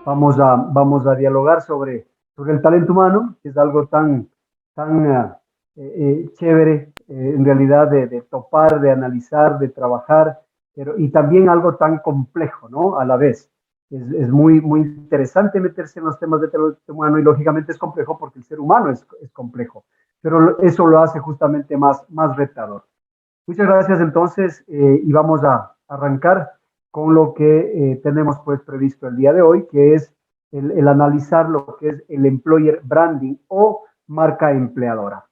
vamos a dialogar sobre el talento humano, que es algo tan chévere, en realidad, de topar, de analizar, de trabajar, y también algo tan complejo, ¿no? A la vez. Es muy interesante meterse en los temas de talento humano y lógicamente es complejo porque el ser humano es complejo, pero eso lo hace justamente más retador. Muchas gracias entonces, y vamos a arrancar con lo que tenemos pues previsto el día de hoy, que es el analizar lo que es el employer branding o marca empleadora.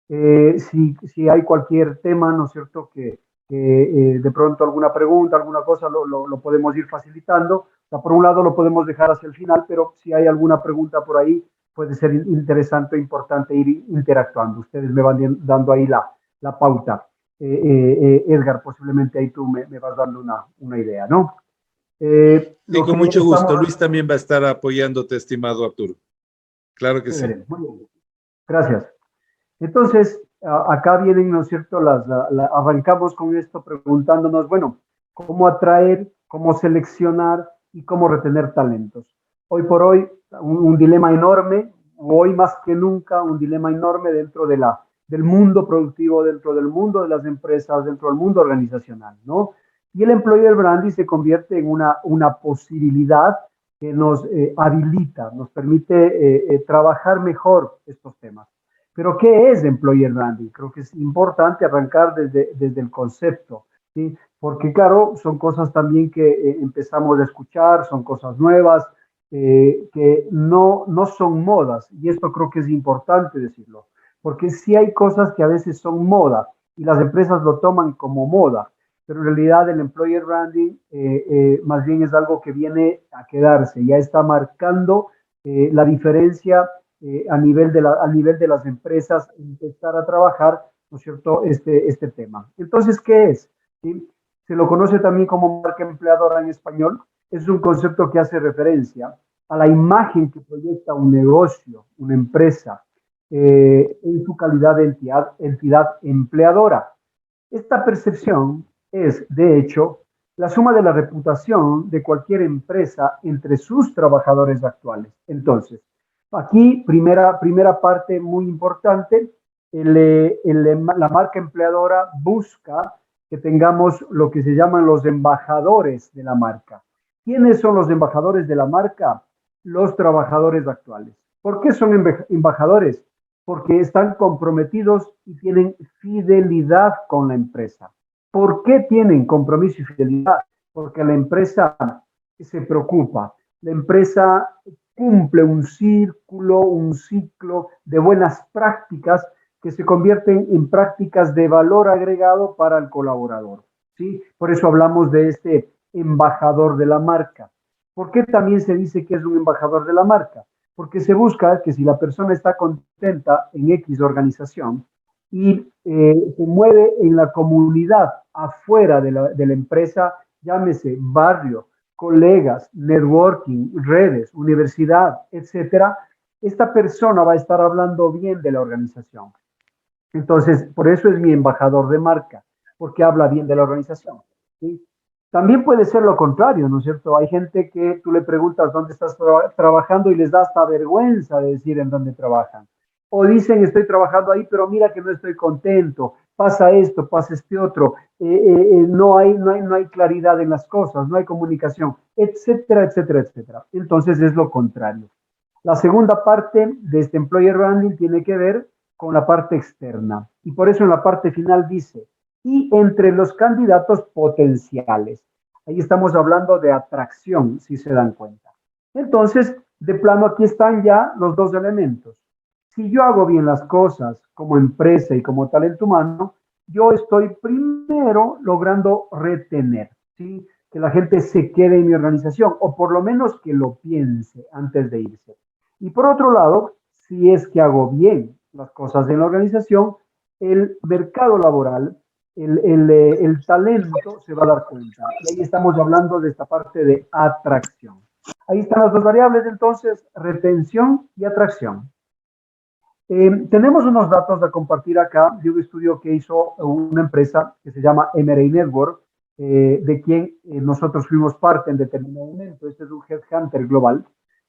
Si hay cualquier tema, ¿no es cierto?, que de pronto alguna pregunta, alguna cosa, lo podemos ir facilitando. O sea, por un lado lo podemos dejar hacia el final, pero si hay alguna pregunta por ahí, puede ser interesante e importante ir interactuando. Ustedes me van dando ahí la pauta. Edgar, posiblemente ahí tú me vas dando una idea, ¿no? Sí, Lo con que mucho gusto. estamos... Luis también va a estar apoyándote, estimado Arturo. Claro que sí. Chévere, muy bien. Gracias. Entonces, acá vienen, ¿no es cierto? Arrancamos con esto preguntándonos, bueno, ¿cómo atraer, cómo seleccionar y cómo retener talentos? Hoy por hoy, un dilema enorme, hoy más que nunca, un dilema enorme dentro del mundo productivo, dentro del mundo de las empresas, dentro del mundo organizacional, ¿no? Y el employer branding se convierte en una posibilidad que nos habilita, nos permite trabajar mejor estos temas. Pero, ¿qué es employer branding? Creo que es importante arrancar desde el concepto, ¿sí? Porque, claro, son cosas también que empezamos a escuchar, son cosas nuevas, que no son modas, y esto creo que es importante decirlo, porque sí hay cosas que a veces son moda, y las empresas lo toman como moda, pero en realidad el employer branding más bien es algo que viene a quedarse, ya está marcando la diferencia a nivel de las empresas, empezar a trabajar, ¿no es cierto?, este tema. Entonces, ¿qué es? ¿Sí? Se lo conoce también como marca empleadora en español. Es un concepto que hace referencia a la imagen que proyecta un negocio, una empresa, en su calidad de entidad empleadora. Esta percepción es, de hecho, la suma de la reputación de cualquier empresa entre sus trabajadores actuales. Entonces, aquí, primera parte muy importante, la marca empleadora busca que tengamos lo que se llaman los embajadores de la marca. ¿Quiénes son los embajadores de la marca? Los trabajadores actuales. ¿Por qué son embajadores? Porque están comprometidos y tienen fidelidad con la empresa. ¿Por qué tienen compromiso y fidelidad? Porque la empresa se preocupa, la empresa cumple un ciclo de buenas prácticas que se convierten en prácticas de valor agregado para el colaborador, ¿sí? Por eso hablamos de este embajador de la marca. ¿Por qué también se dice que es un embajador de la marca? Porque se busca que si la persona está contenta en X organización y se mueve en la comunidad afuera de la empresa, llámese barrio, colegas, networking, redes, universidad, etcétera, esta persona va a estar hablando bien de la organización. Entonces, por eso es mi embajador de marca, porque habla bien de la organización, ¿sí? También puede ser lo contrario, ¿no es cierto? Hay gente que tú le preguntas dónde estás trabajando y les da hasta vergüenza de decir en dónde trabajan. O dicen, estoy trabajando ahí, pero mira que no estoy contento, pasa esto, pasa este otro, no hay claridad en las cosas, no hay comunicación, etcétera, etcétera, etcétera. Entonces es lo contrario. La segunda parte de este employer branding tiene que ver con la parte externa. Y por eso en la parte final dice, y entre los candidatos potenciales. Ahí estamos hablando de atracción, si se dan cuenta. Entonces, de plano, aquí están ya los dos elementos. Si yo hago bien las cosas como empresa y como talento humano, yo estoy primero logrando retener, ¿sí? Que la gente se quede en mi organización, o por lo menos que lo piense antes de irse. Y por otro lado, si es que hago bien las cosas en la organización, el mercado laboral, el talento se va a dar cuenta. Y ahí estamos hablando de esta parte de atracción. Ahí están las dos variables, entonces, retención y atracción. Tenemos unos datos a compartir acá de un estudio que hizo una empresa que se llama MRA Network, de quien nosotros fuimos parte en determinado momento. Este es un headhunter global.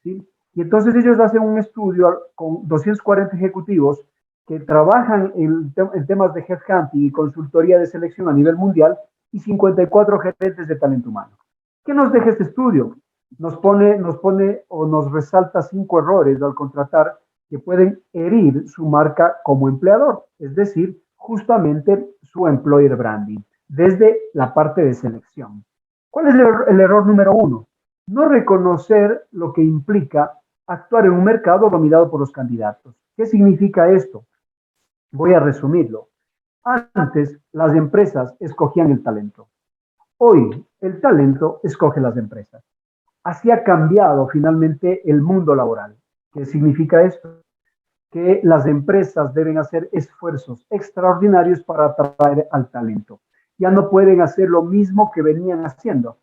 ¿sí? Y entonces ellos hacen un estudio con 240 ejecutivos que trabajan en temas de headhunting y consultoría de selección a nivel mundial y 54 gerentes de talento humano. ¿Qué nos deja este estudio? Nos pone o nos resalta 5 errores al contratar que pueden herir su marca como empleador, es decir, justamente su employer branding, desde la parte de selección. ¿Cuál es el error número 1? No reconocer lo que implica actuar en un mercado dominado por los candidatos. ¿Qué significa esto? Voy a resumirlo. Antes, las empresas escogían el talento. Hoy, el talento escoge las empresas. Así ha cambiado finalmente el mundo laboral. ¿Qué significa esto? Que las empresas deben hacer esfuerzos extraordinarios para atraer al talento. Ya no pueden hacer lo mismo que venían haciendo.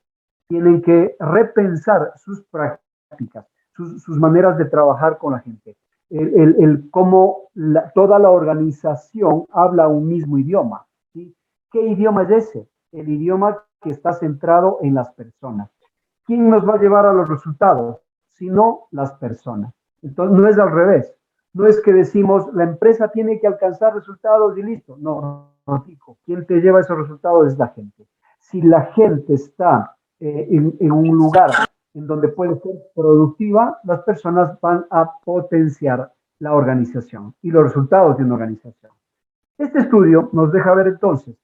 Tienen que repensar sus prácticas, sus maneras de trabajar con la gente, cómo toda la organización habla un mismo idioma. ¿Sí? ¿Qué idioma es ese? El idioma que está centrado en las personas. ¿Quién nos va a llevar a los resultados? Sino las personas. Entonces, no es al revés. No es que decimos, la empresa tiene que alcanzar resultados y listo. No, no, hijo. Quien te lleva esos resultados es la gente. Si la gente está en un lugar en donde puede ser productiva, las personas van a potenciar la organización y los resultados de una organización. Este estudio nos deja ver entonces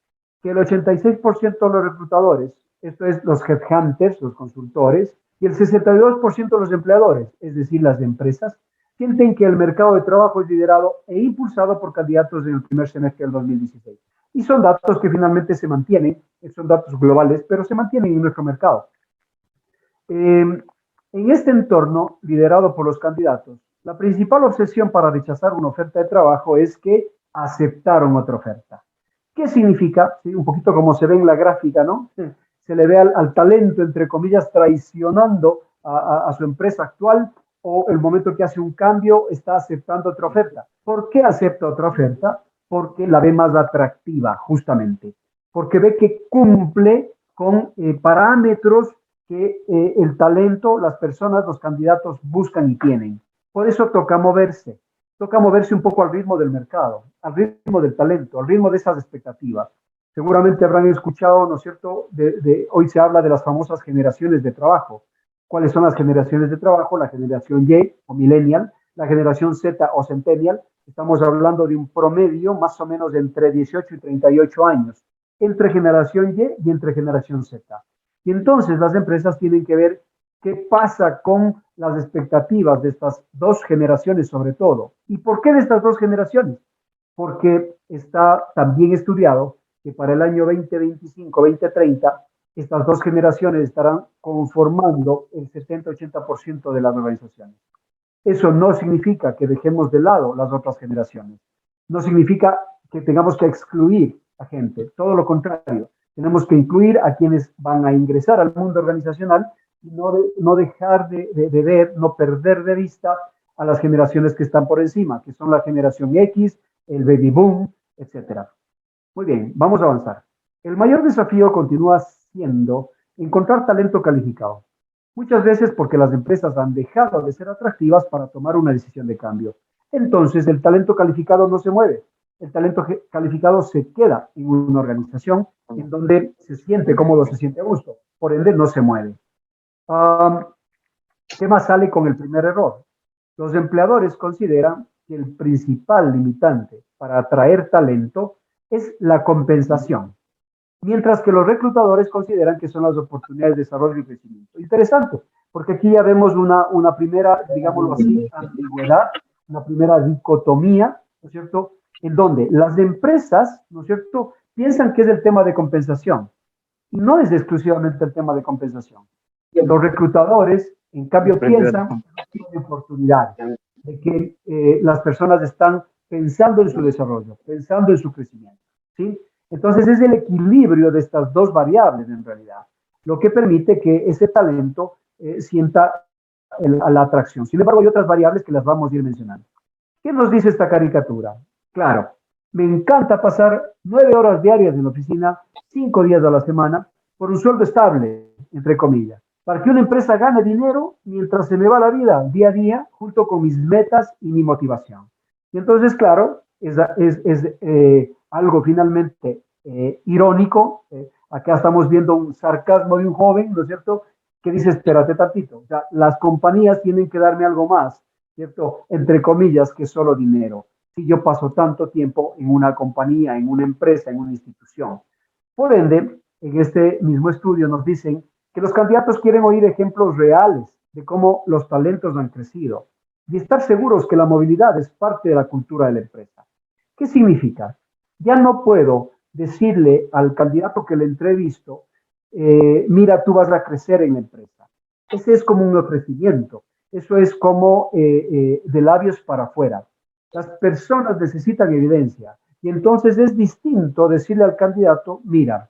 que el 86% de los reclutadores, esto es los headhunters, los consultores, y el 62% de los empleadores, es decir, las empresas, sienten que el mercado de trabajo es liderado e impulsado por candidatos en el primer semestre del 2016. Y son datos que finalmente se mantienen, son datos globales, pero se mantienen en nuestro mercado. En este entorno, liderado por los candidatos, la principal obsesión para rechazar una oferta de trabajo es que aceptaron otra oferta. ¿Qué significa? ¿Sí? Un poquito como se ve en la gráfica, ¿no? Se le ve al talento, entre comillas, traicionando a su empresa actual, o el momento que hace un cambio está aceptando otra oferta. ¿Por qué acepta otra oferta? Porque la ve más atractiva, justamente. Porque ve que cumple con parámetros que el talento, las personas, los candidatos buscan y tienen. Por eso toca moverse un poco al ritmo del mercado, al ritmo del talento, al ritmo de esas expectativas. Seguramente habrán escuchado, ¿no es cierto? Hoy se habla de las famosas generaciones de trabajo. ¿Cuáles son las generaciones de trabajo? La generación Y o millennial, la generación Z o centennial. Estamos hablando de un promedio más o menos de entre 18 y 38 años, entre generación Y y entre generación Z. Y entonces las empresas tienen que ver qué pasa con las expectativas de estas dos generaciones sobre todo. ¿Y por qué de estas dos generaciones? Porque está también estudiado que para el año 2025-2030 estas dos generaciones estarán conformando el 70-80% de las organizaciones. Eso no significa que dejemos de lado las otras generaciones. No significa que tengamos que excluir a gente. Todo lo contrario. Tenemos que incluir a quienes van a ingresar al mundo organizacional y no dejar de ver, no perder de vista a las generaciones que están por encima, que son la generación X, el baby boom, etc. Muy bien, vamos a avanzar. El mayor desafío continúa siendo encontrar talento calificado. Muchas veces porque las empresas han dejado de ser atractivas para tomar una decisión de cambio. Entonces, el talento calificado no se mueve. El talento calificado se queda en una organización en donde se siente cómodo, se siente a gusto. Por ende, no se mueve. ¿Qué más sale con el primer error? Los empleadores consideran que el principal limitante para atraer talento es la compensación, mientras que los reclutadores consideran que son las oportunidades de desarrollo y crecimiento. Interesante, porque aquí ya vemos una primera, digámoslo así, ambigüedad, una primera dicotomía, ¿no es cierto?, en donde las empresas, ¿no es cierto?, piensan que es el tema de compensación, y no es exclusivamente el tema de compensación. Los reclutadores, en cambio, piensan que es una oportunidad, de que las personas están pensando en su desarrollo, pensando en su crecimiento, ¿sí? Entonces es el equilibrio de estas dos variables en realidad, lo que permite que ese talento sienta la atracción. Sin embargo, hay otras variables que las vamos a ir mencionando. ¿Qué nos dice esta caricatura? Claro, me encanta pasar 9 horas diarias en la oficina, 5 días a la semana, por un sueldo estable, entre comillas. para que una empresa gane dinero mientras se me va la vida día a día, junto con mis metas y mi motivación. Y entonces, claro, es algo finalmente irónico. Acá estamos viendo un sarcasmo de un joven, ¿no es cierto?, que dice, espérate tantito, o sea, las compañías tienen que darme algo más, ¿cierto? Entre comillas, que solo dinero. Si yo paso tanto tiempo en una compañía, en una empresa, en una institución. Por ende, en este mismo estudio nos dicen que los candidatos quieren oír ejemplos reales de cómo los talentos han crecido y estar seguros que la movilidad es parte de la cultura de la empresa. ¿Qué significa? Ya no puedo decirle al candidato que le entrevisto, mira, tú vas a crecer en la empresa. Ese es como un ofrecimiento. Eso es como de labios para afuera. Las personas necesitan evidencia. Y entonces es distinto decirle al candidato, mira,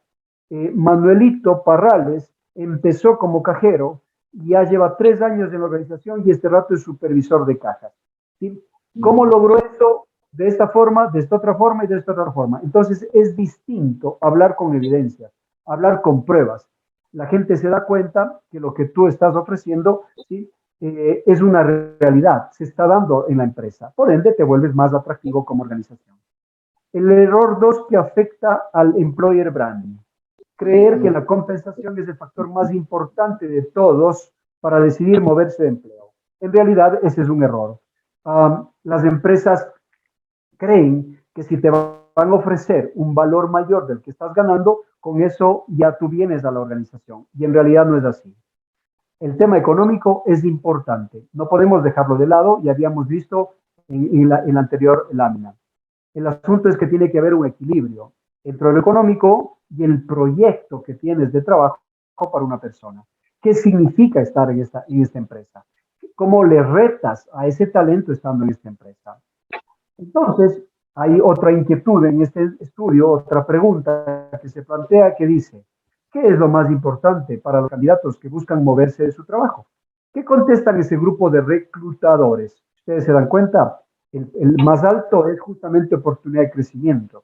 Manuelito Parrales empezó como cajero y ya lleva 3 años en la organización y este rato es supervisor de cajas. ¿Sí? ¿Cómo logró eso? De esta forma, de esta otra forma y de esta otra forma. Entonces es distinto hablar con evidencia, hablar con pruebas. La gente se da cuenta que lo que tú estás ofreciendo, ¿sí?, es una realidad, se está dando en la empresa. Por ende, te vuelves más atractivo como organización. El error 2 que afecta al employer branding. Creer que la compensación es el factor más importante de todos para decidir moverse de empleo. En realidad, ese es un error. Las empresas creen que si te van a ofrecer un valor mayor del que estás ganando, con eso ya tú vienes a la organización. Y en realidad no es así. El tema económico es importante. No podemos dejarlo de lado y habíamos visto en la anterior lámina. El asunto es que tiene que haber un equilibrio entre lo económico y el proyecto que tienes de trabajo para una persona. ¿Qué significa estar en esta empresa? ¿Cómo le retas a ese talento estando en esta empresa? Entonces, hay otra inquietud en este estudio, otra pregunta que se plantea que dice, ¿qué es lo más importante para los candidatos que buscan moverse de su trabajo? ¿Qué contestan ese grupo de reclutadores? Ustedes se dan cuenta, el más alto es justamente oportunidad de crecimiento.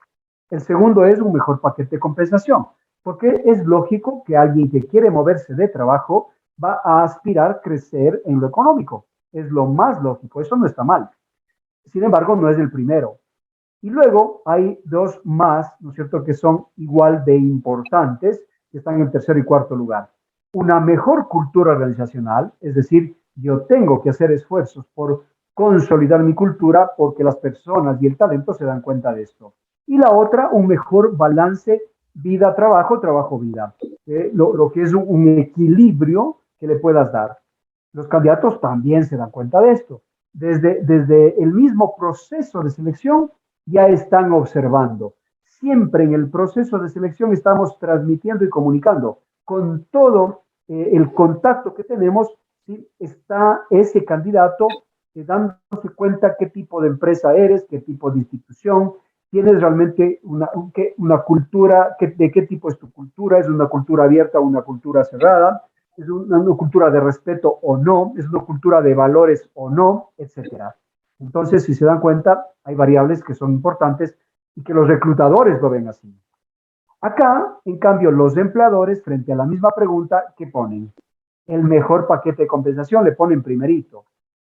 El segundo es un mejor paquete de compensación, porque es lógico que alguien que quiere moverse de trabajo va a aspirar a crecer en lo económico. Es lo más lógico, eso no está mal. Sin embargo, no es el primero. Y luego hay dos más, ¿no es cierto?, que son igual de importantes, que están en tercer y cuarto lugar. Una mejor cultura organizacional, es decir, yo tengo que hacer esfuerzos por consolidar mi cultura porque las personas y el talento se dan cuenta de esto. Y la otra, un mejor balance vida-trabajo, trabajo-vida. Lo que es un equilibrio que le puedas dar. Los candidatos también se dan cuenta de esto. Desde el mismo proceso de selección ya están observando. Siempre en el proceso de selección estamos transmitiendo y comunicando. Con todo el contacto que tenemos, ¿sí?, está ese candidato dándose cuenta qué tipo de empresa eres, qué tipo de institución, tienes realmente una cultura, de qué tipo es tu cultura, es una cultura abierta o una cultura cerrada, es una cultura de respeto o no, es una cultura de valores o no, etcétera. Entonces, si se dan cuenta, hay variables que son importantes y que los reclutadores lo ven así. Acá, en cambio, los empleadores, frente a la misma pregunta, ¿qué ponen? El mejor paquete de compensación, le ponen primerito.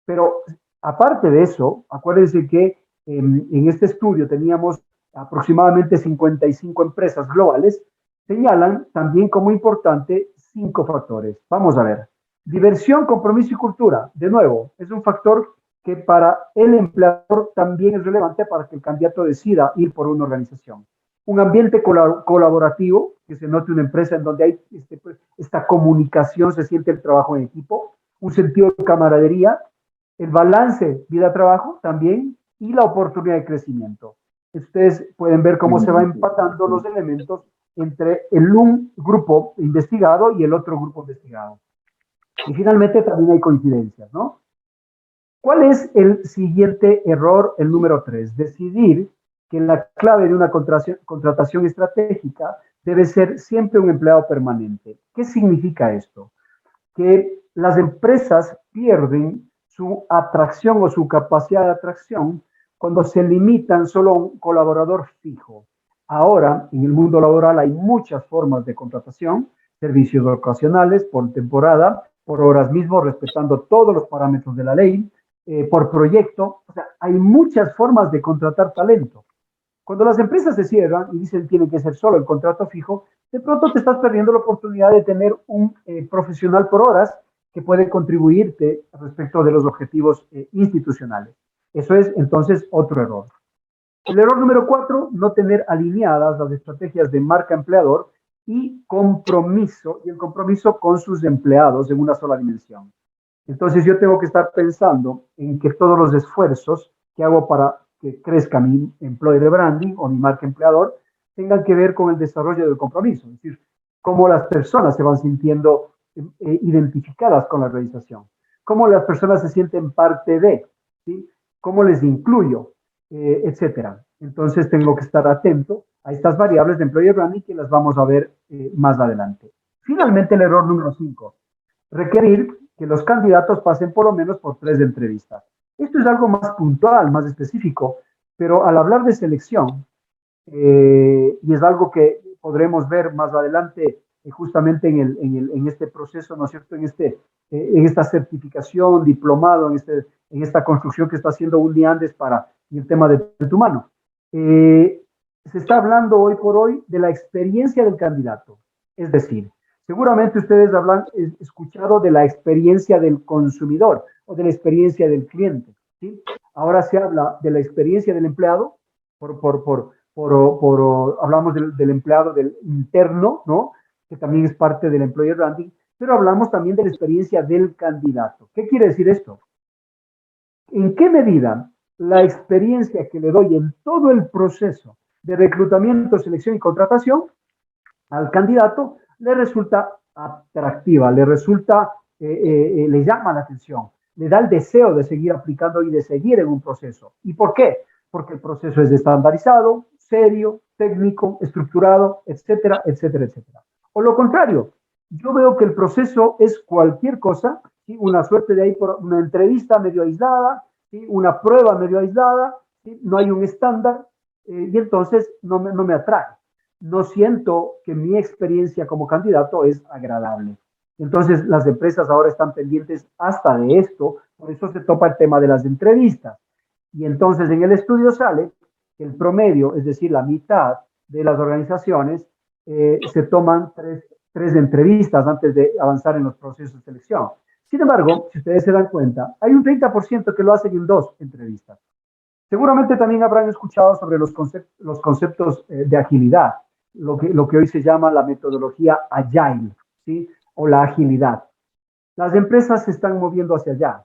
Pero aparte de eso, acuérdense que en este estudio teníamos aproximadamente 55 empresas globales, señalan también como importante 5 factores. Vamos a ver. Diversión, compromiso y cultura. De nuevo, es un factor que para el empleador también es relevante para que el candidato decida ir por una organización. Un ambiente colaborativo, que se note una empresa en donde hay esta comunicación, se siente el trabajo en equipo, un sentido de camaradería, el balance vida-trabajo también y la oportunidad de crecimiento. Ustedes pueden ver cómo se van empatando los elementos entre un grupo investigado y el otro grupo investigado. Y finalmente también hay coincidencias, ¿no? ¿Cuál es el siguiente error, el número 3? Decidir que la clave de una contratación estratégica debe ser siempre un empleado permanente. ¿Qué significa esto? Que las empresas pierden su atracción o su capacidad de atracción cuando se limitan solo a un colaborador fijo. Ahora, en el mundo laboral hay muchas formas de contratación, servicios ocasionales, por temporada, por horas mismo, respetando todos los parámetros de la ley, por proyecto. O sea, hay muchas formas de contratar talento. Cuando las empresas se cierran y dicen tiene que ser solo el contrato fijo, de pronto te estás perdiendo la oportunidad de tener un profesional por horas que puede contribuirte respecto de los objetivos institucionales. Eso es entonces otro error. El error número 4, no tener alineadas las estrategias de marca empleador y compromiso, y el compromiso con sus empleados en una sola dimensión. Entonces yo tengo que estar pensando en que todos los esfuerzos que hago para que crezca mi employer branding o mi marca empleador tengan que ver con el desarrollo del compromiso, es decir, cómo las personas se van sintiendo identificadas con la organización, cómo las personas se sienten parte de, ¿sí? Cómo les incluyo, etcétera. Entonces tengo que estar atento a estas variables de employer branding que las vamos a ver más adelante. Finalmente, el error número 5, requerir que los candidatos pasen por lo menos por 3 entrevistas. Esto es algo más puntual, más específico, pero al hablar de selección, y es algo que podremos ver más adelante justamente en este proceso, ¿no es cierto?, en esta certificación, diplomado, en esta construcción que está haciendo Uniandes para el tema de talento humano. Se está hablando hoy por hoy de la experiencia del candidato, es decir, seguramente ustedes habrán escuchado de la experiencia del consumidor o de la experiencia del cliente, ¿sí? Ahora se habla de la experiencia del empleado, hablamos del empleado del interno, ¿no? Que también es parte del employer branding, pero hablamos también de la experiencia del candidato. ¿Qué quiere decir esto? ¿En qué medida la experiencia que le doy en todo el proceso de reclutamiento, selección y contratación al candidato le resulta atractiva, le resulta, le llama la atención, le da el deseo de seguir aplicando y de seguir en un proceso? ¿Y por qué? Porque el proceso es estandarizado, serio, técnico, estructurado, etcétera, etcétera, etcétera. O lo contrario, yo veo que el proceso es cualquier cosa, ¿sí? Una suerte de ahí por una entrevista medio aislada, ¿sí? Una prueba medio aislada, ¿sí? No hay un estándar, y entonces no me atrae. No siento que mi experiencia como candidato es agradable. Entonces, las empresas ahora están pendientes hasta de esto, por eso se topa el tema de las entrevistas. Y entonces en el estudio sale que el promedio, es decir, la mitad de las organizaciones, se toman tres entrevistas antes de avanzar en los procesos de selección. Sin embargo, si ustedes se dan cuenta, hay un 30% que lo hacen en 2 entrevistas. Seguramente también habrán escuchado sobre los conceptos de agilidad, lo que hoy se llama la metodología agile, ¿sí? O la agilidad. Las empresas se están moviendo hacia allá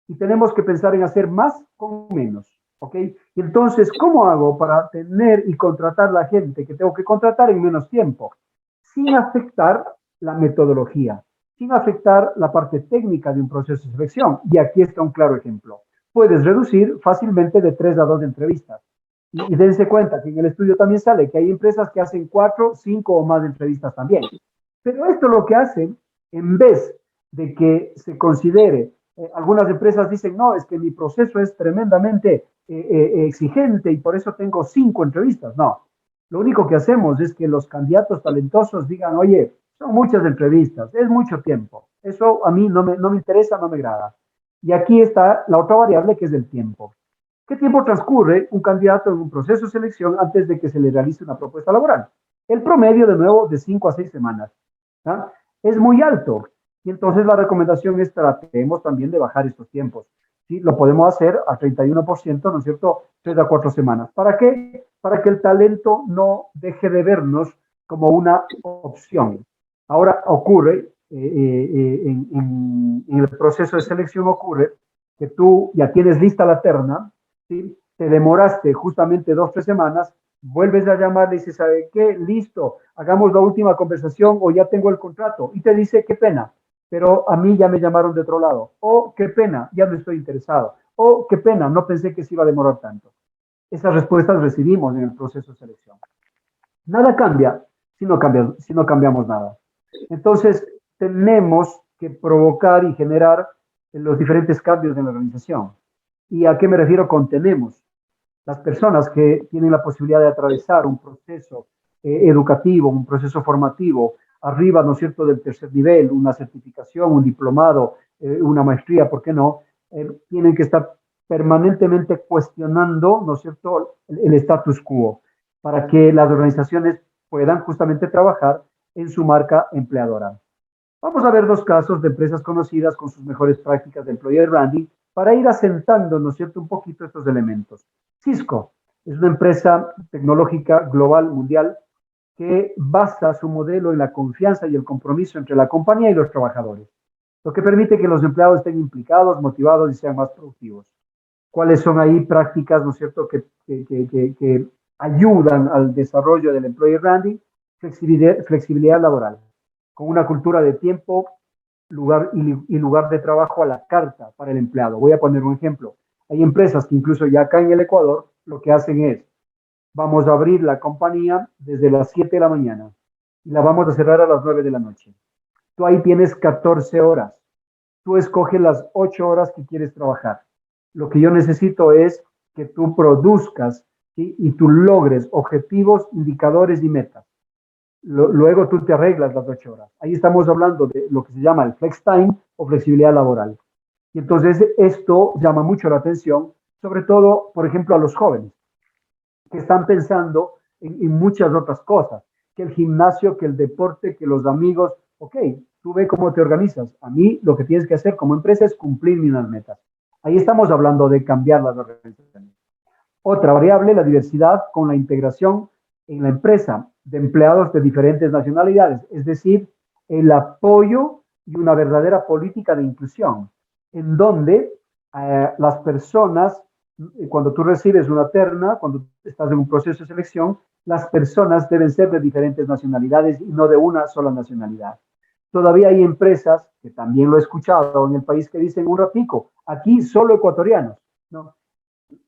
y tenemos que pensar en hacer más con menos, ¿ok? Y entonces, ¿cómo hago para tener y contratar la gente que tengo que contratar en menos tiempo? Sin afectar la metodología, sin afectar la parte técnica de un proceso de selección. Y aquí está un claro ejemplo. Puedes reducir fácilmente de 3 a 2 entrevistas. Y dense cuenta que en el estudio también sale que hay empresas que hacen 4, 5 o más entrevistas también. Pero esto lo que hacen, en vez de que se considere, algunas empresas dicen, no, es que mi proceso es tremendamente exigente y por eso tengo 5 entrevistas. No, lo único que hacemos es que los candidatos talentosos digan, oye, son muchas entrevistas, es mucho tiempo. Eso a mí no me interesa, no me agrada. Y aquí está la otra variable que es el tiempo. ¿Qué tiempo transcurre un candidato en un proceso de selección antes de que se le realice una propuesta laboral? El promedio, de nuevo, de 5 a 6 semanas. ¿Ah? Es muy alto. Y entonces la recomendación es tratemos también de bajar estos tiempos. ¿Sí? Lo podemos hacer al 31%, ¿no es cierto? 3 a 4 semanas. ¿Para qué? Para que el talento no deje de vernos como una opción. Ahora ocurre, en el proceso de selección ocurre que tú ya tienes lista la terna, ¿sí? Te demoraste justamente 2 o 3 semanas, vuelves a llamarle y dices, ¿sabe qué? Listo, hagamos la última conversación o ya tengo el contrato. Y te dice, qué pena, pero a mí ya me llamaron de otro lado. O qué pena, ya no estoy interesado. O qué pena, no pensé que se iba a demorar tanto. Esas respuestas recibimos en el proceso de selección. Nada cambia si no cambiamos nada. Entonces, tenemos que provocar y generar los diferentes cambios en la organización. ¿Y a qué me refiero con tenemos? Las personas que tienen la posibilidad de atravesar un proceso educativo, un proceso formativo arriba, ¿no es cierto?, del tercer nivel, una certificación, un diplomado, una maestría, ¿por qué no? Tienen que estar permanentemente cuestionando, ¿no es cierto?, el status quo, para que las organizaciones puedan justamente trabajar en su marca empleadora. Vamos a ver dos casos de empresas conocidas con sus mejores prácticas de employer branding para ir asentando, ¿no es cierto?, un poquito estos elementos. Cisco es una empresa tecnológica global, mundial, que basa su modelo en la confianza y el compromiso entre la compañía y los trabajadores, lo que permite que los empleados estén implicados, motivados y sean más productivos. ¿Cuáles son ahí prácticas, ¿no es cierto?, que ayudan al desarrollo del employer branding? Flexibilidad laboral, con una cultura de tiempo, lugar y lugar de trabajo a la carta para el empleado. Voy a poner un ejemplo. Hay empresas que incluso ya acá en el Ecuador lo que hacen es, vamos a abrir la compañía desde las 7 de la mañana y la vamos a cerrar a las 9 de la noche. Tú ahí tienes 14 horas. Tú escoges las 8 horas que quieres trabajar. Lo que yo necesito es que tú produzcas, ¿sí?, y tú logres objetivos, indicadores y metas. Luego tú te arreglas las 8 horas. Ahí estamos hablando de lo que se llama el flex time o flexibilidad laboral. Y entonces esto llama mucho la atención, sobre todo, por ejemplo, a los jóvenes que están pensando en muchas otras cosas, que el gimnasio, que el deporte, que los amigos. Ok, tú ve cómo te organizas. A mí lo que tienes que hacer como empresa es cumplir mis metas. Ahí estamos hablando de cambiar las organizaciones. Otra variable, la diversidad con la integración en la empresa de empleados de diferentes nacionalidades, es decir, el apoyo y una verdadera política de inclusión, en donde las personas, cuando tú recibes una terna, cuando estás en un proceso de selección, las personas deben ser de diferentes nacionalidades y no de una sola nacionalidad. Todavía hay empresas, que también lo he escuchado en el país, que dicen un ratico, aquí solo ecuatorianos. No,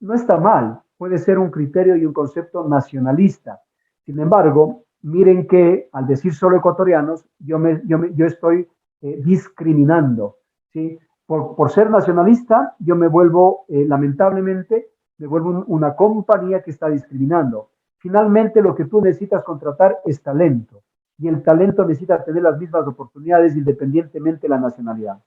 no está mal, puede ser un criterio y un concepto nacionalista. Sin embargo, miren que al decir solo ecuatorianos, yo estoy discriminando, ¿sí? Por ser nacionalista, yo me vuelvo, lamentablemente, me vuelvo una compañía que está discriminando. Finalmente, lo que tú necesitas contratar es talento, y el talento necesita tener las mismas oportunidades independientemente de la nacionalidad.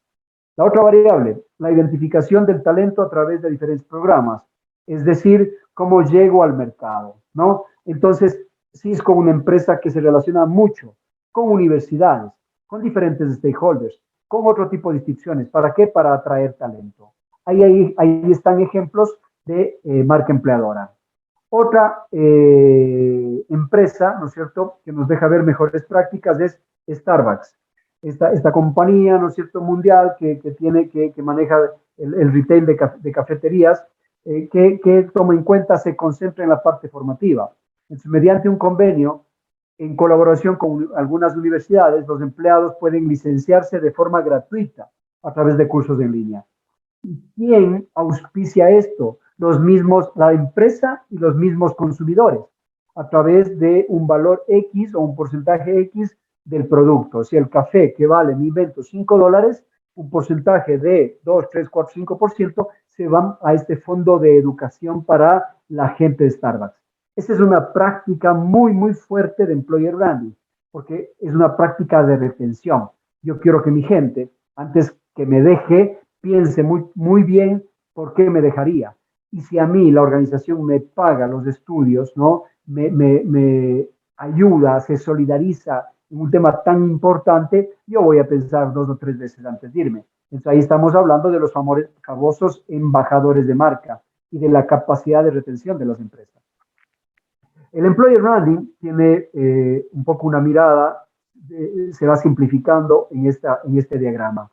La otra variable, la identificación del talento a través de diferentes programas, es decir, cómo llego al mercado, ¿no? Entonces, Cisco es una empresa que se relaciona mucho con universidades, con diferentes stakeholders, con otro tipo de instituciones. ¿Para qué? Para atraer talento. Ahí están ejemplos de marca empleadora. Otra empresa, ¿no es cierto?, que nos deja ver mejores prácticas es Starbucks. Esta compañía, ¿no es cierto?, mundial que maneja el retail de cafeterías, que toma en cuenta, se concentra en la parte formativa. Entonces, mediante un convenio, en colaboración con algunas universidades, los empleados pueden licenciarse de forma gratuita a través de cursos en línea. ¿Y quién auspicia esto? Los mismos, la empresa y los mismos consumidores, a través de un valor X o un porcentaje X del producto. Si el café que vale, me invento, $5, un porcentaje de 2, 3, 4, 5% se van a este fondo de educación para la gente de Starbucks. Esta es una práctica muy, muy fuerte de employer branding, porque es una práctica de retención. Yo quiero que mi gente, antes que me deje, piense muy, muy bien por qué me dejaría. Y si a mí la organización me paga los estudios, ¿no?, me ayuda, se solidariza en un tema tan importante, yo voy a pensar 2 o 3 veces antes de irme. Entonces ahí estamos hablando de los famosos embajadores de marca y de la capacidad de retención de las empresas. El employer branding tiene un poco una mirada, se va simplificando en este diagrama,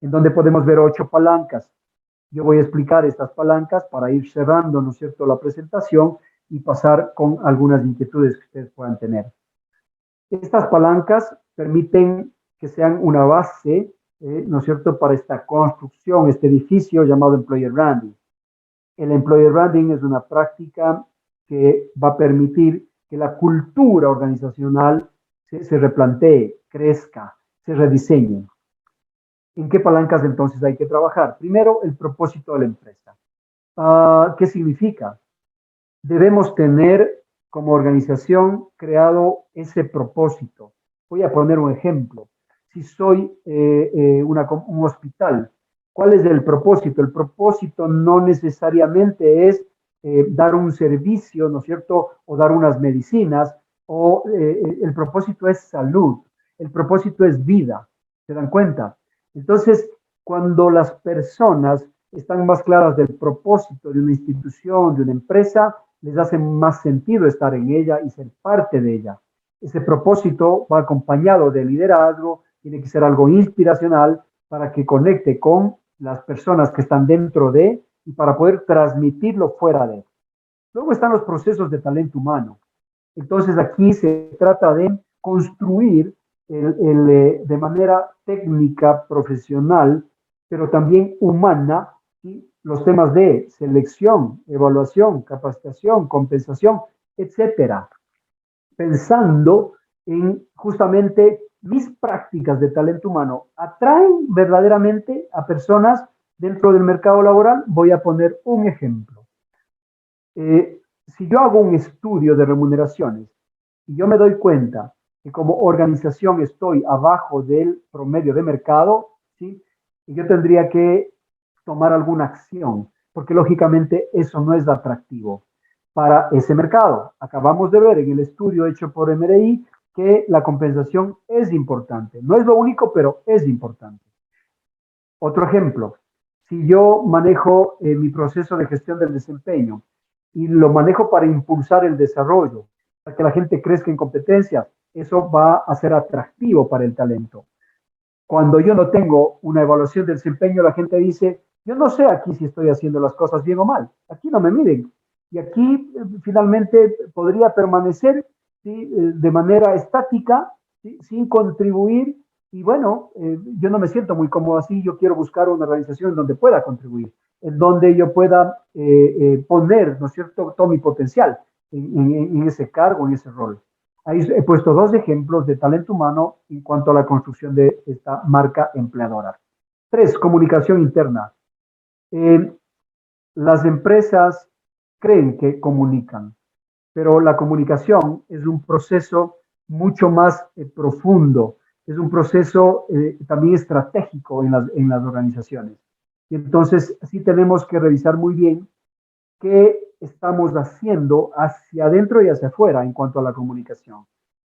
en donde podemos ver 8 palancas. Yo voy a explicar estas palancas para ir cerrando, ¿no es cierto?, la presentación y pasar con algunas inquietudes que ustedes puedan tener. Estas palancas permiten que sean una base, ¿no es cierto?, para esta construcción, este edificio llamado employer branding. El employer branding es una práctica que va a permitir que la cultura organizacional se replantee, crezca, se rediseñe. ¿En qué palancas entonces hay que trabajar? Primero, el propósito de la empresa. ¿Qué significa? Debemos tener como organización creado ese propósito, Voy a poner un ejemplo. Si soy un hospital, ¿cuál es el propósito? El propósito no necesariamente es dar un servicio, ¿no es cierto? O dar unas medicinas, o el propósito es salud, el propósito es vida, ¿se dan cuenta? Entonces, cuando las personas están más claras del propósito de una institución, de una empresa, les hace más sentido estar en ella y ser parte de ella. Ese propósito va acompañado de liderazgo, tiene que ser algo inspiracional para que conecte con las personas que están dentro de y para poder transmitirlo fuera de. Luego están los procesos de talento humano. Entonces aquí se trata de construir de manera técnica, profesional, pero también humana, ¿sí? Los temas de selección, evaluación, capacitación, compensación, etcétera, pensando en justamente mis prácticas de talento humano atraen verdaderamente a personas dentro del mercado laboral. Voy a poner un ejemplo. Si yo hago un estudio de remuneraciones y yo me doy cuenta que como organización estoy abajo del promedio de mercado, ¿sí? Y yo tendría que tomar alguna acción, porque lógicamente eso no es atractivo para ese mercado. Acabamos de ver en el estudio hecho por MRI que la compensación es importante. No es lo único, pero es importante. Otro ejemplo, si yo manejo mi proceso de gestión del desempeño y lo manejo para impulsar el desarrollo, para que la gente crezca en competencias, eso va a ser atractivo para el talento. Cuando yo no tengo una evaluación del desempeño, la gente dice, yo no sé aquí si estoy haciendo las cosas bien o mal, aquí no me miden. Y aquí finalmente podría permanecer, ¿sí? De manera estática, ¿sí? Sin contribuir. Y bueno, yo no me siento muy cómodo así, yo quiero buscar una organización donde pueda contribuir, en donde yo pueda poner, ¿no es cierto?, todo mi potencial en ese cargo, en ese rol. Ahí he puesto dos ejemplos de talento humano en cuanto a la construcción de esta marca empleadora. Tres, comunicación interna. Eh, las empresas creen que comunican, pero la comunicación es un proceso mucho más profundo, es un proceso también estratégico en las organizaciones. Y entonces sí tenemos que revisar muy bien qué estamos haciendo hacia adentro y hacia afuera en cuanto a la comunicación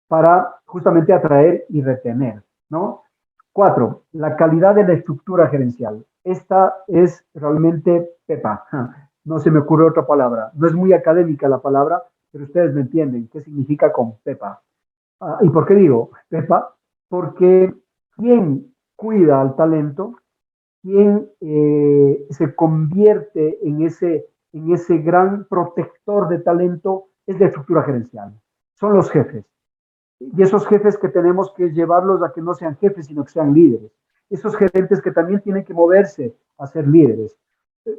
para justamente atraer y retener, ¿no? Cuatro, la calidad de la estructura gerencial. Esta es realmente Pepa. No se me ocurre otra palabra. No es muy académica la palabra, pero ustedes me entienden qué significa con Pepa. ¿Y por qué digo Pepa? Porque quien cuida al talento, quien se convierte en ese gran protector de talento, es la estructura gerencial. Son los jefes. Y esos jefes que tenemos que llevarlos a que no sean jefes, sino que sean líderes. Esos gerentes que también tienen que moverse a ser líderes,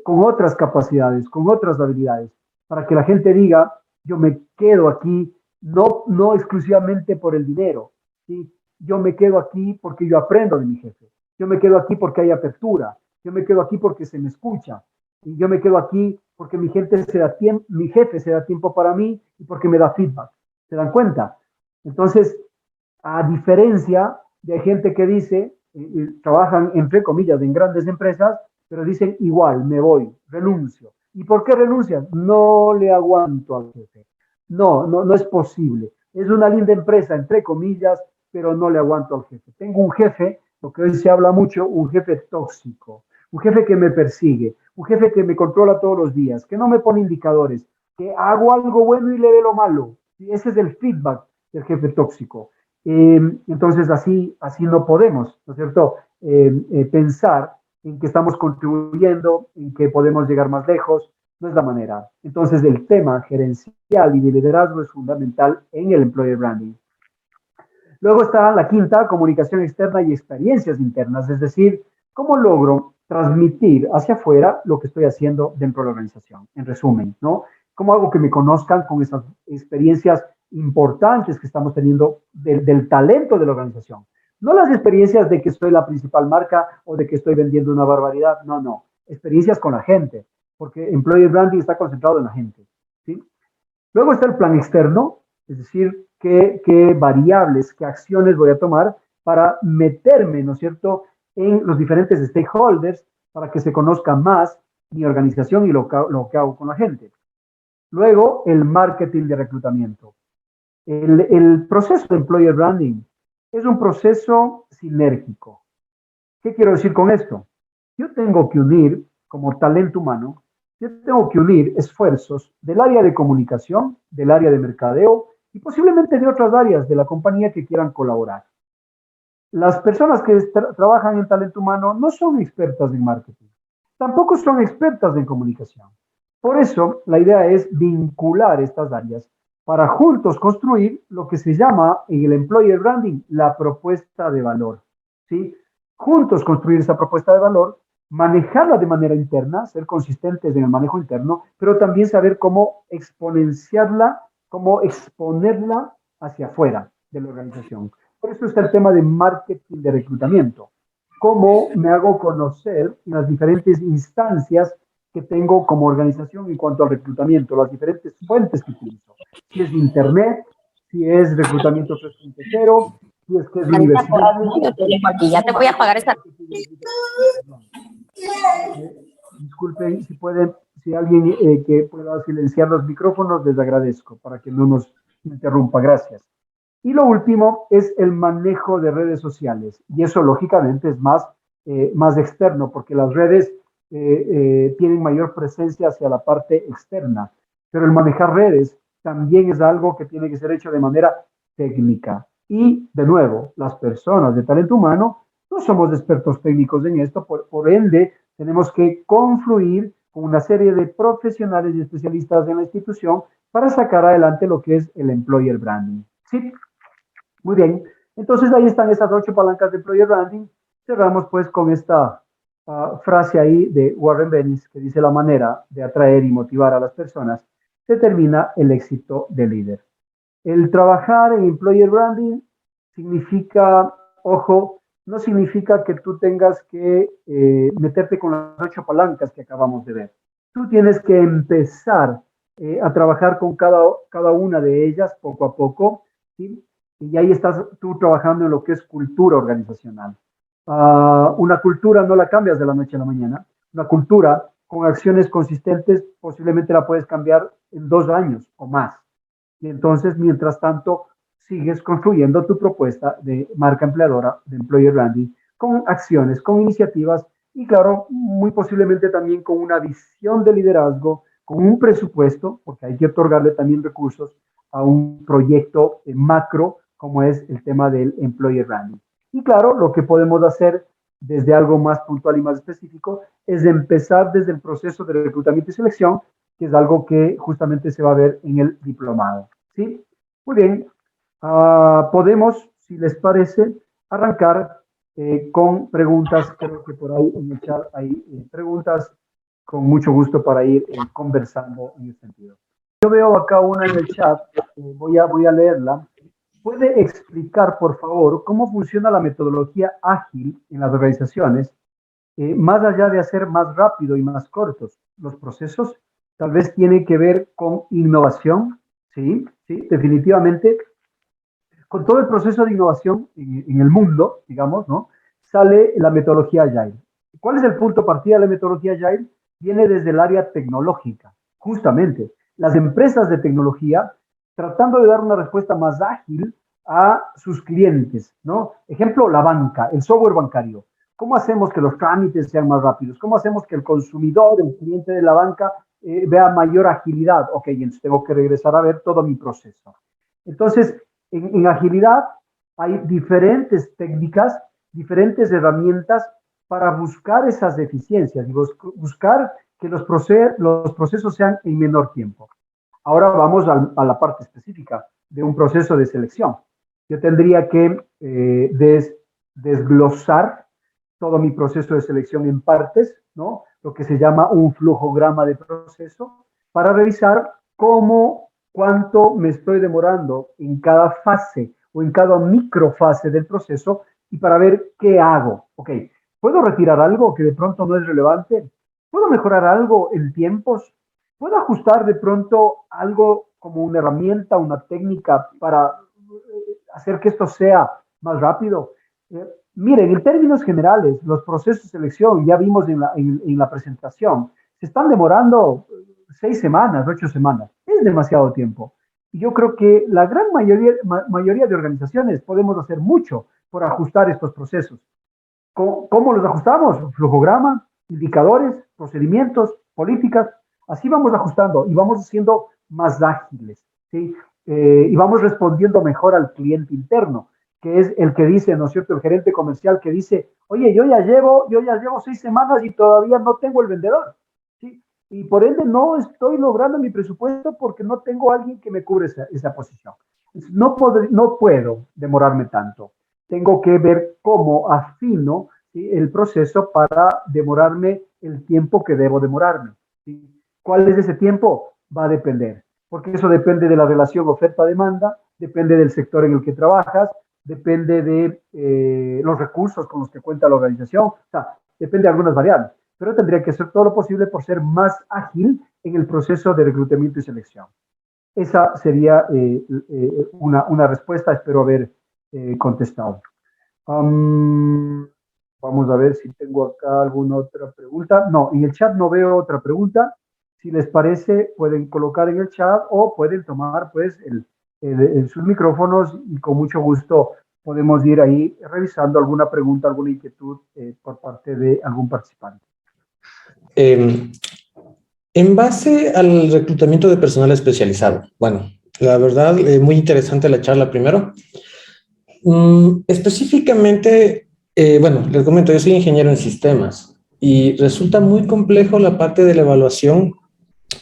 con otras capacidades, con otras habilidades, para que la gente diga, yo me quedo aquí, no exclusivamente por el dinero, ¿sí? Yo me quedo aquí porque yo aprendo de mi jefe, yo me quedo aquí porque hay apertura, yo me quedo aquí porque se me escucha, y yo me quedo aquí porque mi jefe se da tiempo para mí y porque me da feedback. ¿Se dan cuenta? Entonces, a diferencia de gente que dice, trabajan entre comillas en grandes empresas, pero dicen igual, me voy, renuncio. ¿Y por qué renuncian? No le aguanto al jefe. No es posible. Es una linda empresa, entre comillas, pero no le aguanto al jefe. Tengo un jefe, lo que hoy se habla mucho, un jefe tóxico, un jefe que me persigue, un jefe que me controla todos los días, que no me pone indicadores, que hago algo bueno y le ve lo malo. Y ese es el feedback del jefe tóxico. Entonces así no podemos, ¿no es cierto? Pensar en que estamos contribuyendo, en que podemos llegar más lejos, no es la manera. Entonces el tema gerencial y de liderazgo es fundamental en el employer branding. Luego está la quinta, comunicación externa y experiencias internas, es decir, cómo logro transmitir hacia afuera lo que estoy haciendo dentro de la organización, en resumen, ¿no? ¿Cómo hago que me conozcan con esas experiencias importantes que estamos teniendo del talento de la organización? No las experiencias de que soy la principal marca o de que estoy vendiendo una barbaridad, no, experiencias con la gente, porque employer branding está concentrado en la gente, ¿sí? Luego está el plan externo, Es decir, qué variables, qué acciones voy a tomar para meterme, ¿no es cierto?, en los diferentes stakeholders para que se conozca más mi organización y lo que hago con la gente. Luego, el marketing de reclutamiento. El proceso de employer branding es un proceso sinérgico. ¿Qué quiero decir con esto? Yo tengo que unir, como talento humano, yo tengo que unir esfuerzos del área de comunicación, del área de mercadeo y posiblemente de otras áreas de la compañía que quieran colaborar. Las personas que trabajan en talento humano no son expertas en marketing, tampoco son expertas en comunicación. Por eso, la idea es vincular estas áreas para juntos construir lo que se llama en el employer branding la propuesta de valor. ¿Sí? Juntos construir esa propuesta de valor, manejarla de manera interna, ser consistentes en el manejo interno, pero también saber cómo exponenciarla, cómo exponerla hacia afuera de la organización. Por eso está el tema de marketing de reclutamiento. ¿Cómo me hago conocer en las diferentes instancias que tengo como organización en cuanto al reclutamiento, las diferentes fuentes que utilizo? Si es internet, si es reclutamiento 3.0, si es que es universidad. Ya te voy a pagar esta. Disculpen si pueden, si alguien que pueda silenciar los micrófonos, les agradezco para que no nos interrumpa. Gracias. Y lo último es el manejo de redes sociales. Y eso, lógicamente, es más externo, porque las redes tienen mayor presencia hacia la parte externa. Pero el manejar redes también es algo que tiene que ser hecho de manera técnica. Y, de nuevo, las personas de talento humano no somos expertos técnicos en esto, por ende, tenemos que confluir con una serie de profesionales y especialistas en la institución para sacar adelante lo que es el employer branding. ¿Sí? Muy bien, entonces ahí están esas 8 palancas de employer branding. Cerramos pues con esta frase ahí de Warren Bennis que dice: la manera de atraer y motivar a las personas determina el éxito del líder. El trabajar en employer branding significa, ojo, no significa que tú tengas que meterte con las 8 palancas que acabamos de ver. Tú tienes que empezar a trabajar con cada una de ellas poco a poco, ¿sí? Y ahí estás tú trabajando en lo que es cultura organizacional. Una cultura no la cambias de la noche a la mañana. Una cultura con acciones consistentes posiblemente la puedes cambiar en 2 años o más. Y entonces, mientras tanto, sigues construyendo tu propuesta de marca empleadora, de employer branding, con acciones, con iniciativas y, claro, muy posiblemente también con una visión de liderazgo, con un presupuesto, porque hay que otorgarle también recursos a un proyecto macro, como es el tema del employer branding. Y, claro, lo que podemos hacer desde algo más puntual y más específico es empezar desde el proceso de reclutamiento y selección, que es algo que justamente se va a ver en el diplomado. ¿Sí? Muy bien. Podemos, si les parece, arrancar con preguntas. Creo que por ahí en el chat hay preguntas con mucho gusto para ir conversando en ese sentido. Yo veo acá una en el chat, voy a leerla. ¿Puede explicar, por favor, cómo funciona la metodología ágil en las organizaciones, más allá de hacer más rápido y más cortos los procesos? Tal vez tiene que ver con innovación, sí, sí, definitivamente. Con todo el proceso de innovación en el mundo, digamos, ¿no? Sale la metodología Agile. ¿Cuál es el punto de partida de la metodología Agile? Viene desde el área tecnológica, justamente. Las empresas de tecnología tratando de dar una respuesta más ágil a sus clientes, ¿no? Ejemplo, la banca, el software bancario. ¿Cómo hacemos que los trámites sean más rápidos? ¿Cómo hacemos que el consumidor, el cliente de la banca, vea mayor agilidad? Ok, entonces tengo que regresar a ver todo mi proceso. Entonces, en agilidad hay diferentes técnicas, diferentes herramientas para buscar esas eficiencias y buscar que los procesos sean en menor tiempo. Ahora vamos a la parte específica de un proceso de selección. Yo tendría que desglosar todo mi proceso de selección en partes, ¿no? Lo que se llama un flujograma de proceso, para revisar cuánto me estoy demorando en cada fase o en cada microfase del proceso y para ver qué hago. Ok, ¿puedo retirar algo que de pronto no es relevante? ¿Puedo mejorar algo en tiempos? ¿Puedo ajustar de pronto algo como una herramienta, una técnica para hacer que esto sea más rápido. Miren, en términos generales, los procesos de selección, ya vimos en la presentación, se están demorando 6 semanas, 8 semanas. Es demasiado tiempo. Y yo creo que la gran mayoría de organizaciones podemos hacer mucho por ajustar estos procesos. ¿Cómo los ajustamos? Flujograma, indicadores, procedimientos, políticas. Así vamos ajustando y vamos siendo más ágiles, ¿sí? Y vamos respondiendo mejor al cliente interno, que es el que dice, ¿no es cierto?, el gerente comercial que dice, oye, yo ya llevo 6 semanas y todavía no tengo el vendedor, ¿sí? Y por ende no estoy logrando mi presupuesto porque no tengo a alguien que me cubre esa posición. No puedo demorarme tanto. Tengo que ver cómo afino, ¿sí?, el proceso para demorarme el tiempo que debo demorarme, ¿sí? ¿Cuál es ese tiempo? Va a depender, porque eso depende de la relación oferta-demanda, depende del sector en el que trabajas, depende de los recursos con los que cuenta la organización, o sea, depende de algunas variables, pero tendría que hacer todo lo posible por ser más ágil en el proceso de reclutamiento y selección. Esa sería una respuesta, espero haber contestado. Vamos a ver si tengo acá alguna otra pregunta. No, en el chat no veo otra pregunta. Si les parece, pueden colocar en el chat o pueden tomar pues sus micrófonos y con mucho gusto podemos ir ahí revisando alguna pregunta, alguna inquietud por parte de algún participante. En base al reclutamiento de personal especializado, bueno, la verdad, muy interesante la charla primero. Específicamente, bueno, les comento, yo soy ingeniero en sistemas y resulta muy complejo la parte de la evaluación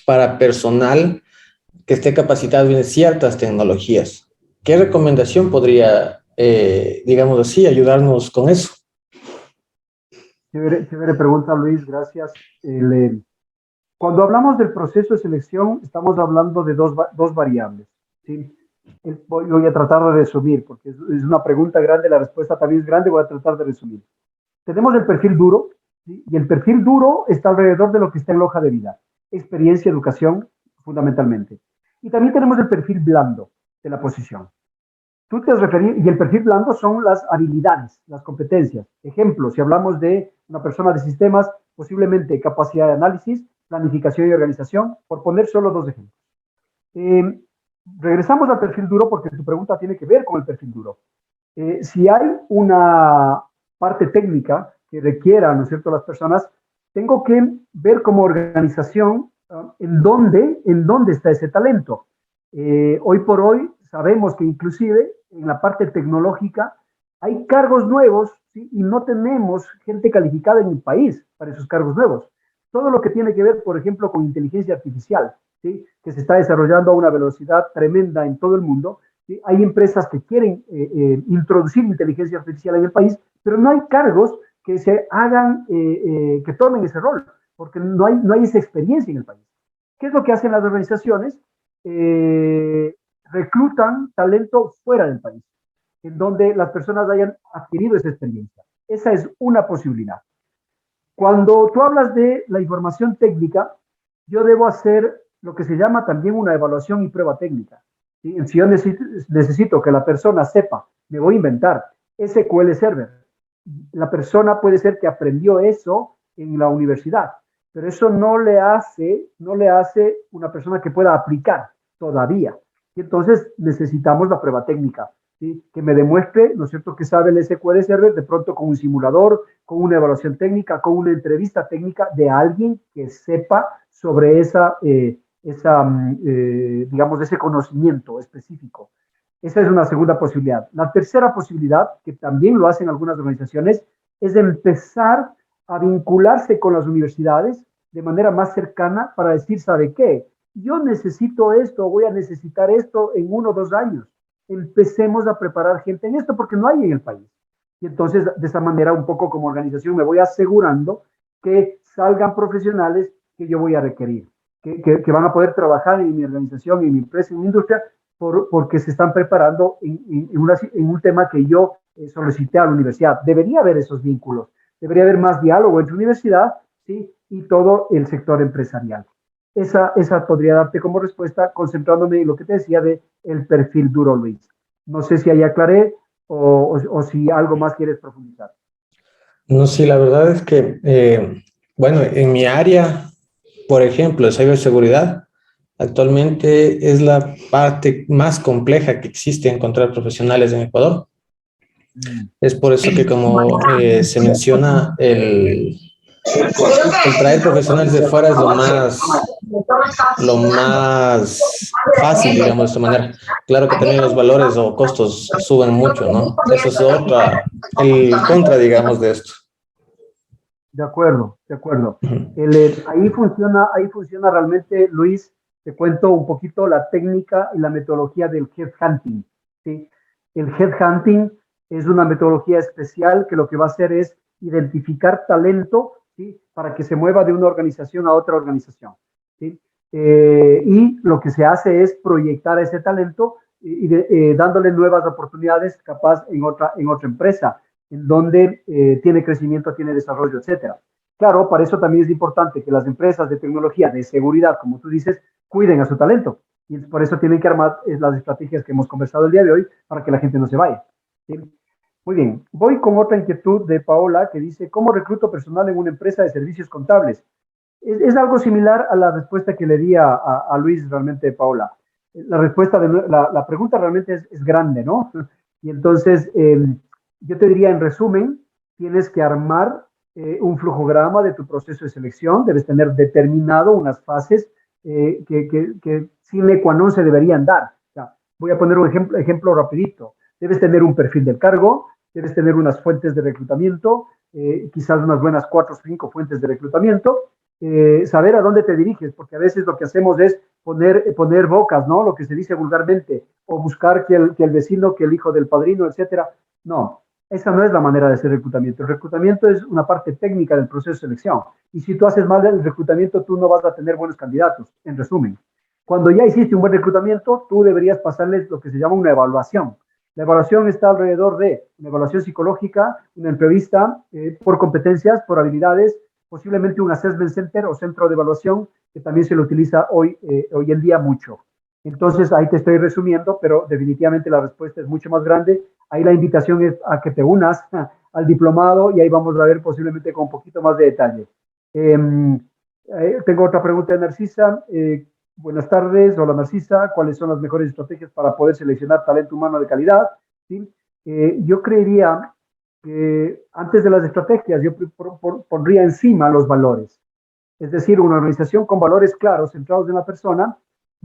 para personal que esté capacitado en ciertas tecnologías. ¿Qué recomendación podría, digamos así, ayudarnos con eso? Chévere pregunta, Luis, gracias. Cuando hablamos del proceso de selección, estamos hablando de dos variables, ¿sí? Voy a tratar de resumir, porque es una pregunta grande, la respuesta también es grande, voy a tratar de resumir. Tenemos el perfil duro, ¿sí? Y el perfil duro está alrededor de lo que está en la hoja de vida. Experiencia, educación, fundamentalmente. Y también tenemos el perfil blando de la posición. Tú te has referido, y el perfil blando son las habilidades, las competencias. Ejemplo, si hablamos de una persona de sistemas, posiblemente capacidad de análisis, planificación y organización, por poner solo dos ejemplos. Regresamos al perfil duro porque tu pregunta tiene que ver con el perfil duro. Si hay una parte técnica que requiera, ¿no es cierto?, las personas, tengo que ver como organización en dónde está ese talento. Hoy por hoy sabemos que inclusive en la parte tecnológica hay cargos nuevos, ¿sí?, y no tenemos gente calificada en el país para esos cargos nuevos. Todo lo que tiene que ver, por ejemplo, con inteligencia artificial, ¿sí?, que se está desarrollando a una velocidad tremenda en todo el mundo, ¿sí? Hay empresas que quieren introducir inteligencia artificial en el país, pero no hay cargos que se hagan, que tomen ese rol, porque no hay esa experiencia en el país. ¿Qué es lo que hacen las organizaciones? Reclutan talento fuera del país, en donde las personas hayan adquirido esa experiencia. Esa es una posibilidad. Cuando tú hablas de la información técnica, yo debo hacer lo que se llama también una evaluación y prueba técnica, ¿sí? Si yo necesito que la persona sepa, me voy a inventar SQL Server. La persona puede ser que aprendió eso en la universidad, pero eso no le hace una persona que pueda aplicar todavía. Y entonces necesitamos la prueba técnica, ¿sí?, que me demuestre, ¿no es cierto?, que sabe el SQL Server, de pronto con un simulador, con una evaluación técnica, con una entrevista técnica de alguien que sepa sobre digamos, ese conocimiento específico. Esa es una segunda posibilidad. La tercera posibilidad, que también lo hacen algunas organizaciones, es empezar a vincularse con las universidades de manera más cercana para decir, ¿sabe qué? Yo necesito esto, voy a necesitar esto en 1 o 2 años. Empecemos a preparar gente en esto porque no hay en el país. Y entonces, de esa manera, un poco como organización, me voy asegurando que salgan profesionales que yo voy a requerir, que van a poder trabajar en mi organización, en mi empresa, en mi industria, porque se están preparando en un tema que yo solicité a la universidad. Debería haber esos vínculos, debería haber más diálogo entre universidad, ¿sí?, y todo el sector empresarial. Esa podría darte como respuesta, concentrándome en lo que te decía de el perfil duro, Luis. No sé si ahí aclaré o si algo más quieres profundizar. No, sí, la verdad es que, bueno, en mi área, por ejemplo, de ciberseguridad, actualmente es la parte más compleja que existe encontrar profesionales en Ecuador. Es por eso que como se menciona, el traer profesionales de fuera es lo más fácil, digamos de esta manera. Claro que también los valores o costos suben mucho, ¿no? Eso es el contra, digamos, de esto. De acuerdo, de acuerdo. Ujú. Ahí funciona realmente, Luis, te cuento un poquito la técnica y la metodología del headhunting, ¿sí? El headhunting es una metodología especial que lo que va a hacer es identificar talento, ¿sí? Para que se mueva de una organización a otra organización, ¿sí? Y lo que se hace es proyectar ese talento dándole nuevas oportunidades capaz en otra empresa en donde tiene crecimiento, tiene desarrollo, etcétera. Claro, para eso también es importante que las empresas de tecnología, de seguridad, como tú dices, cuiden a su talento. Y por eso tienen que armar las estrategias que hemos conversado el día de hoy para que la gente no se vaya. ¿Sí? Muy bien, voy con otra inquietud de Paola que dice, ¿cómo recluto personal en una empresa de servicios contables? Es algo similar a la respuesta que le di a Luis realmente, Paola. La respuesta la pregunta realmente es grande, ¿no? Y entonces, yo te diría en resumen, tienes que armar un flujograma de tu proceso de selección, debes tener determinado unas fases que sine qua non se deberían dar. O sea, voy a poner un ejemplo rapidito. Debes tener un perfil del cargo, debes tener unas fuentes de reclutamiento, quizás unas buenas 4 o 5 fuentes de reclutamiento, saber a dónde te diriges, porque a veces lo que hacemos es poner bocas, ¿no? Lo que se dice vulgarmente, o buscar que el vecino, que el hijo del padrino, etcétera. No, esa no es la manera de hacer reclutamiento. El reclutamiento es una parte técnica del proceso de selección. Y si tú haces mal el reclutamiento, tú no vas a tener buenos candidatos, en resumen. Cuando ya hiciste un buen reclutamiento, tú deberías pasarles lo que se llama una evaluación. La evaluación está alrededor de una evaluación psicológica, una entrevista por competencias, por habilidades, posiblemente un assessment center o centro de evaluación que también se lo utiliza hoy en día mucho. Entonces, ahí te estoy resumiendo, pero definitivamente la respuesta es mucho más grande. Ahí la invitación es a que te unas al diplomado y ahí vamos a ver posiblemente con un poquito más de detalle. Tengo otra pregunta de Narcisa. Buenas tardes, hola Narcisa. ¿Cuáles son las mejores estrategias para poder seleccionar talento humano de calidad? ¿Sí? Yo creería que antes de las estrategias yo pondría encima los valores. Es decir, una organización con valores claros, centrados en la persona,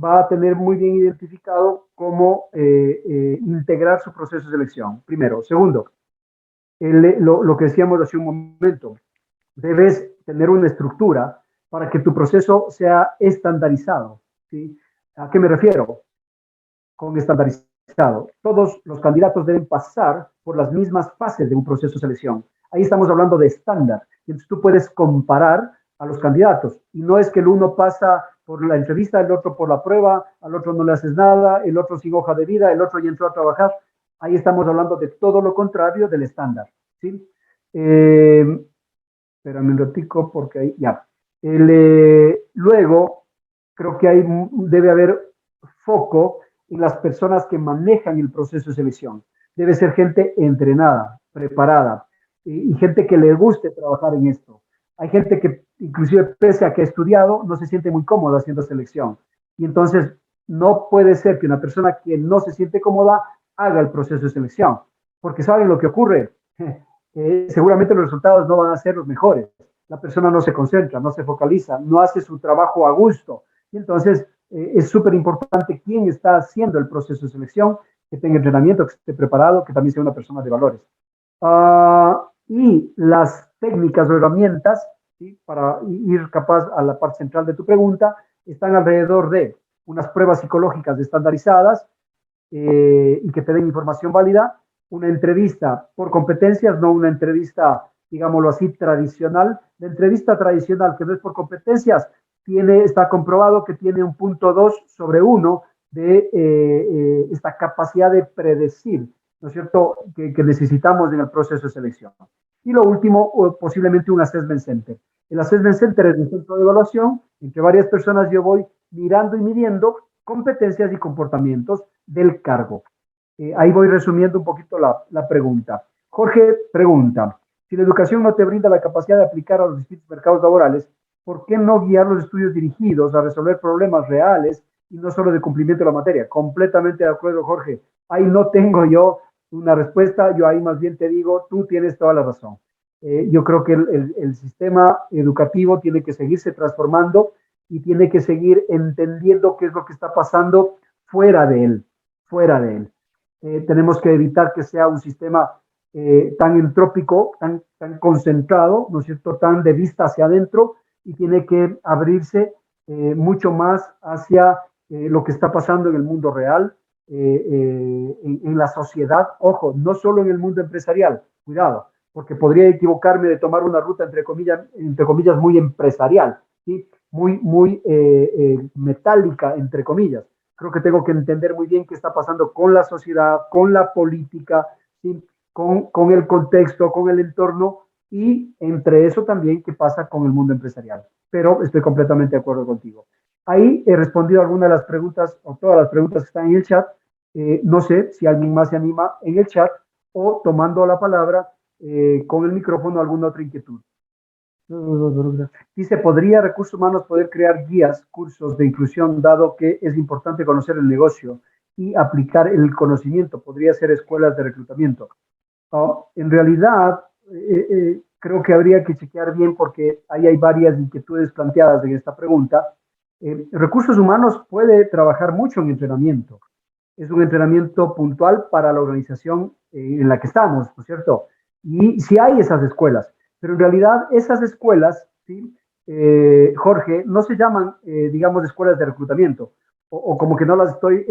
va a tener muy bien identificado cómo integrar su proceso de selección. Primero. Segundo, lo que decíamos hace un momento, debes tener una estructura para que tu proceso sea estandarizado, ¿sí? ¿A qué me refiero con estandarizado? Todos los candidatos deben pasar por las mismas fases de un proceso de selección. Ahí estamos hablando de estándar. Entonces tú puedes comparar a los candidatos. Y no es que el uno pasa por la entrevista, el otro por la prueba, al otro no le haces nada, el otro sin hoja de vida, el otro ya entró a trabajar. Ahí estamos hablando de todo lo contrario del estándar, ¿sí? Espérame un ratico porque ahí ya. Luego, creo que debe haber foco en las personas que manejan el proceso de selección. Debe ser gente entrenada, preparada y gente que le guste trabajar en esto. Hay gente que, inclusive pese a que ha estudiado, no se siente muy cómoda haciendo selección. Y entonces no puede ser que una persona que no se siente cómoda haga el proceso de selección, porque saben lo que ocurre. Seguramente los resultados no van a ser los mejores. La persona no se concentra, no se focaliza, no hace su trabajo a gusto. Y entonces es súper importante quién está haciendo el proceso de selección, que tenga entrenamiento, que esté preparado, que también sea una persona de valores. Y las técnicas o herramientas, ¿sí? Para ir capaz a la parte central de tu pregunta, están alrededor de unas pruebas psicológicas estandarizadas y que te den información válida, una entrevista por competencias, no una entrevista, digámoslo así, tradicional. La entrevista tradicional, que no es por competencias, está comprobado que tiene un punto 2 sobre 1 de esta capacidad de predecir, ¿no es cierto?, que necesitamos en el proceso de selección. Y lo último, posiblemente un assessment center. El Assessment Center es un centro de evaluación en que varias personas yo voy mirando y midiendo competencias y comportamientos del cargo. Ahí voy resumiendo un poquito la pregunta. Jorge pregunta, si la educación no te brinda la capacidad de aplicar a los distintos mercados laborales, ¿por qué no guiar los estudios dirigidos a resolver problemas reales y no solo de cumplimiento de la materia? Completamente de acuerdo, Jorge. Ahí no tengo yo una respuesta, yo ahí más bien te digo, tú tienes toda la razón. Yo creo que el sistema educativo tiene que seguirse transformando y tiene que seguir entendiendo qué es lo que está pasando fuera de él, fuera de él. Tenemos que evitar que sea un sistema tan entrópico, tan concentrado, ¿no es cierto?, tan de vista hacia adentro, y tiene que abrirse mucho más hacia lo que está pasando en el mundo real, en la sociedad, ojo, no solo en el mundo empresarial, cuidado, porque podría equivocarme de tomar una ruta entre comillas muy empresarial, ¿sí? Muy metálica, entre comillas. Creo que tengo que entender muy bien qué está pasando con la sociedad, con la política, ¿sí? con el contexto, con el entorno, y entre eso también qué pasa con el mundo empresarial. Pero estoy completamente de acuerdo contigo. Ahí he respondido algunas de las preguntas, o todas las preguntas que están en el chat. No sé si alguien más se anima en el chat o tomando la palabra con el micrófono alguna otra inquietud. Dice, ¿podría Recursos Humanos poder crear guías, cursos de inclusión, dado que es importante conocer el negocio y aplicar el conocimiento? ¿Podría ser escuelas de reclutamiento? En realidad, creo que habría que chequear bien porque ahí hay varias inquietudes planteadas en esta pregunta. Recursos Humanos puede trabajar mucho en entrenamiento. Es un entrenamiento puntual para la organización en la que estamos, ¿no es cierto? Y sí hay esas escuelas, pero en realidad esas escuelas, ¿sí? Jorge, no se llaman, digamos, escuelas de reclutamiento, o como que no estoy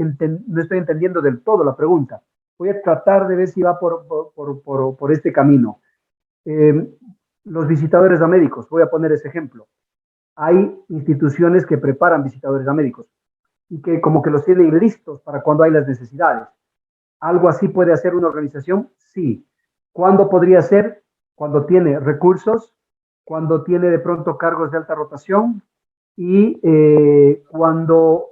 entendiendo del todo la pregunta. Voy a tratar de ver si va por este camino. Los visitadores a médicos, voy a poner ese ejemplo. Hay instituciones que preparan visitadores a médicos y que como que los tienen listos para cuando hay las necesidades. ¿Algo así puede hacer una organización? Sí. ¿Cuándo podría ser? Cuando tiene recursos, cuando tiene de pronto cargos de alta rotación y cuando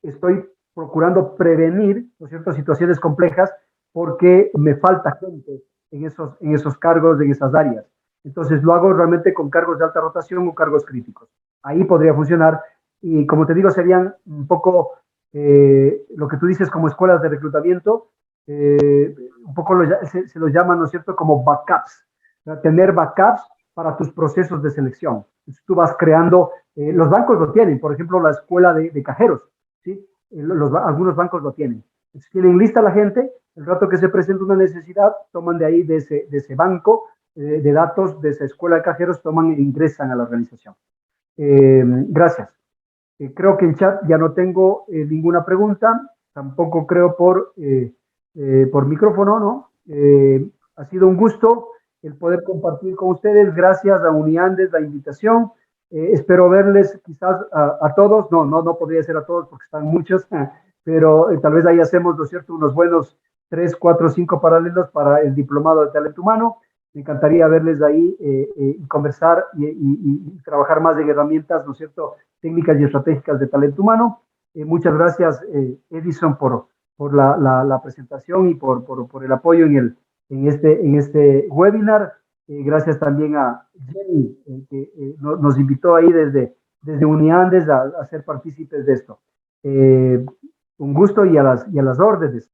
estoy procurando prevenir, ¿no es cierto?, situaciones complejas porque me falta gente en esos cargos, en esas áreas. Entonces lo hago realmente con cargos de alta rotación o cargos críticos. Ahí podría funcionar y como te digo, serían un poco lo que tú dices como escuelas de reclutamiento, un poco se los llama, ¿no es cierto?, como backups, ¿no? Tener backups para tus procesos de selección. Entonces, tú vas creando, los bancos lo tienen, por ejemplo, la escuela de cajeros, ¿sí? Algunos bancos lo tienen. Entonces, tienen lista la gente, el rato que se presenta una necesidad, toman de ahí, de ese banco de datos, de esa escuela de cajeros, toman e ingresan a la organización. Gracias. Creo que en chat ya no tengo ninguna pregunta, tampoco creo por micrófono, ¿no? Ha sido un gusto el poder compartir con ustedes. Gracias a Uniandes la invitación. Espero verles quizás a todos. No podría ser a todos porque están muchos, pero tal vez ahí hacemos, ¿no es cierto?, unos buenos 3, 4, 5 paralelos para el diplomado de talento humano. Me encantaría verles ahí y conversar y trabajar más en herramientas, ¿no es cierto?, técnicas y estratégicas de talento humano. Muchas gracias, Edison, por la presentación y por el apoyo en este webinar. Gracias también a Jenny, que nos invitó ahí desde Uniandes a ser partícipes de esto. Un gusto y a las órdenes.